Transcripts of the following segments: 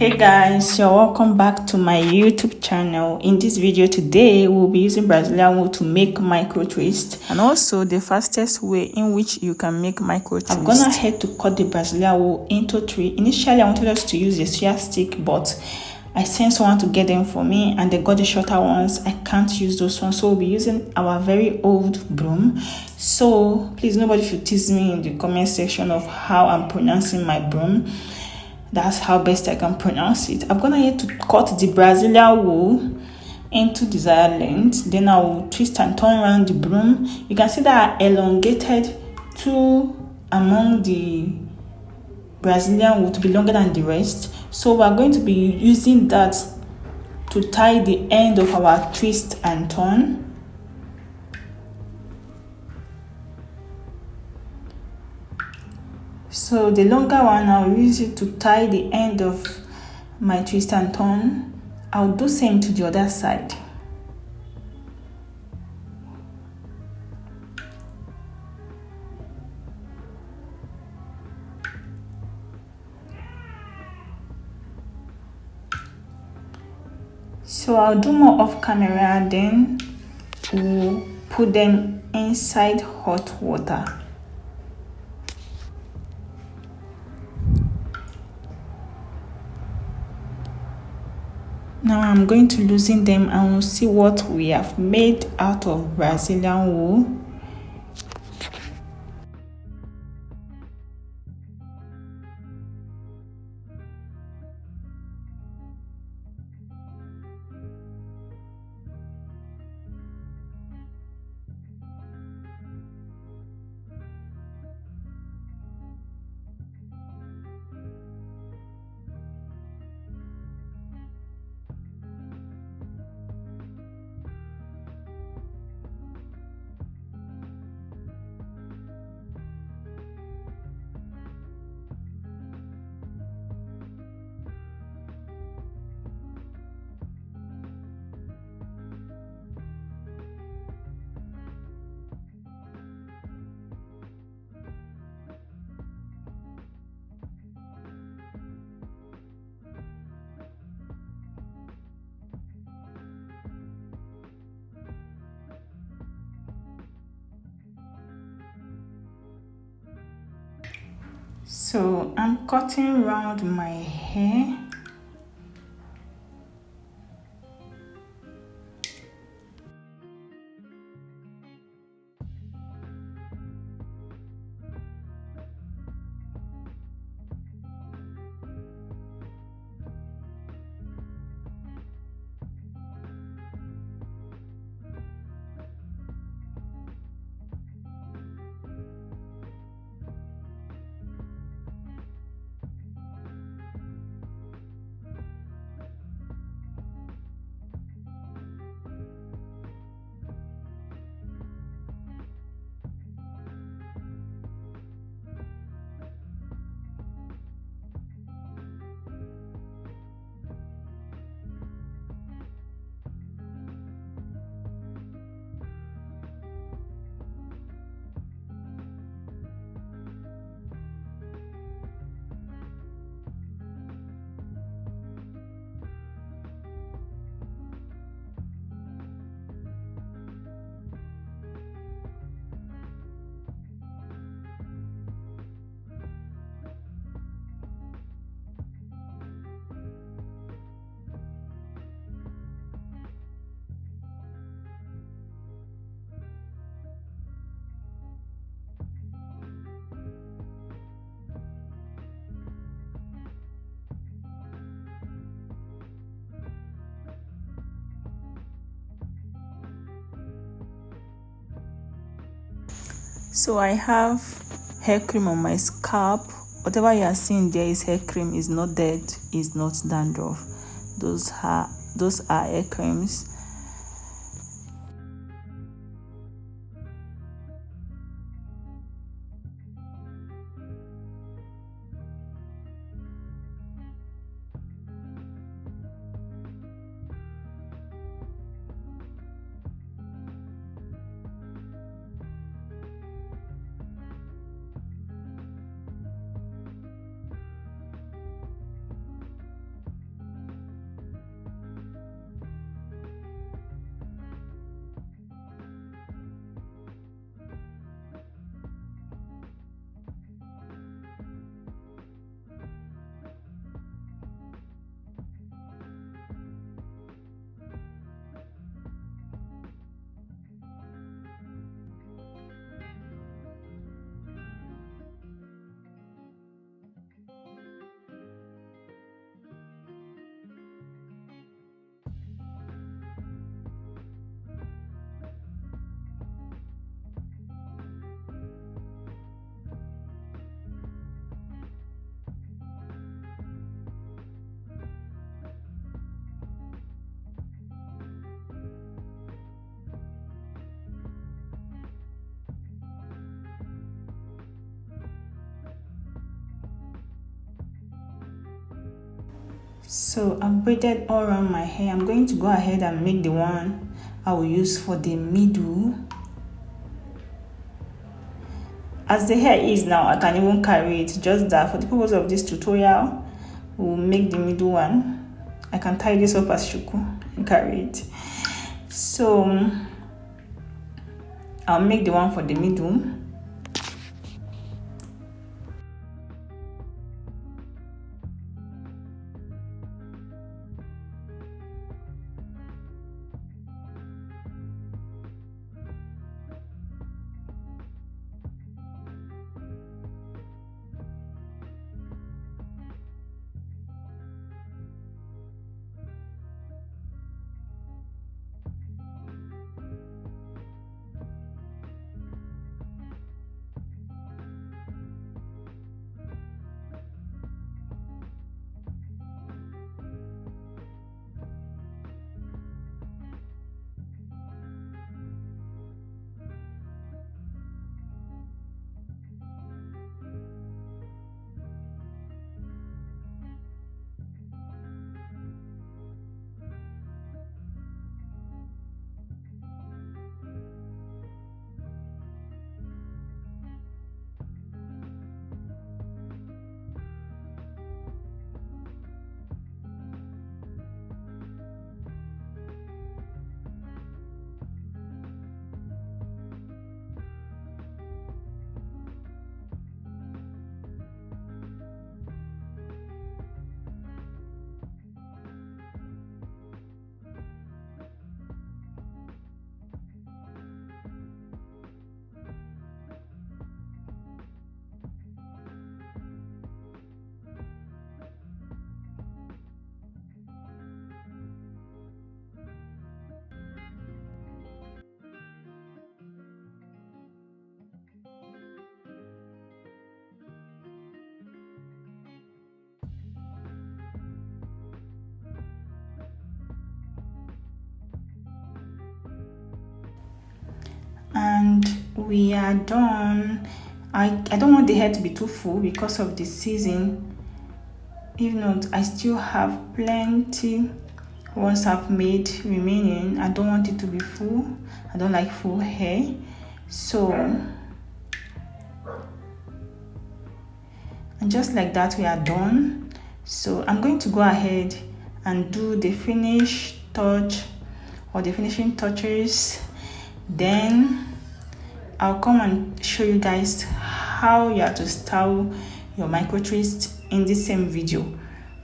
Hey guys, you're welcome back to my YouTube channel. In this video today, we'll be using Brazilian wool to make micro twist and also the fastest way in which you can make micro twist. I've gone ahead to cut the Brazilian wool into 3. Initially, I wanted us to use a shear stick, but I sent someone to get them for me and they got the shorter ones. I can't use those ones, so we'll be using our very old broom. So please, nobody should tease me in the comment section of how I'm pronouncing my broom. That's how best I can pronounce it. I'm gonna need to cut the Brazilian wool into desired length. Then I will twist and turn around the broom. You can see that I elongated two among the Brazilian wool to be longer than the rest. So we're going to be using that to tie the end of our twist and turn. So the longer one, I'll use it to tie the end of my twist and turn. I'll do same to the other side. So I'll do more off camera, then we'll put them inside hot water. Now I'm going to loosen them and we'll see what we have made out of Brazilian wool. So I'm cutting around my hair. So I have hair cream on my scalp. Whatever you are seeing there is hair cream, is not dead, is not dandruff. Those are hair creams. So I've braided all around my hair. I'm going to go ahead and make the one I will use for the middle. As the hair is now, I can even carry it, just that for the purpose of this tutorial, we'll make the middle one. I can tie this up as shuku and carry it. So I'll make the one for the middle. And we are done. I don't want the hair to be too full because of the season. If not, I still have plenty ones I've made remaining. I don't want it to be full. I don't like full hair. So, and just like that, we are done. So I'm going to go ahead and do the finish touch or the finishing touches. Then I'll come and show you guys how you have to style your micro twist in the same video.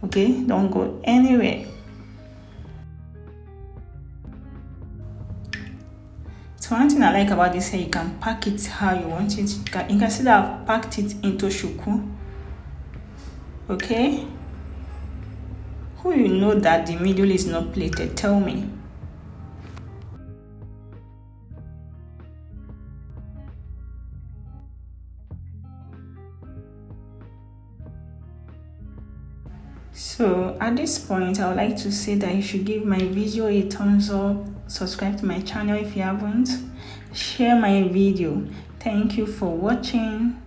Okay, don't go anywhere. So one thing I like about this hair, you can pack it how you want it. You can see that I've packed it into shuku. Okay, who you know that the middle is not plaited? Tell me. So at this point, I would like to say that you should give my video a thumbs up, subscribe to my channel if you haven't, share my video. Thank you for watching.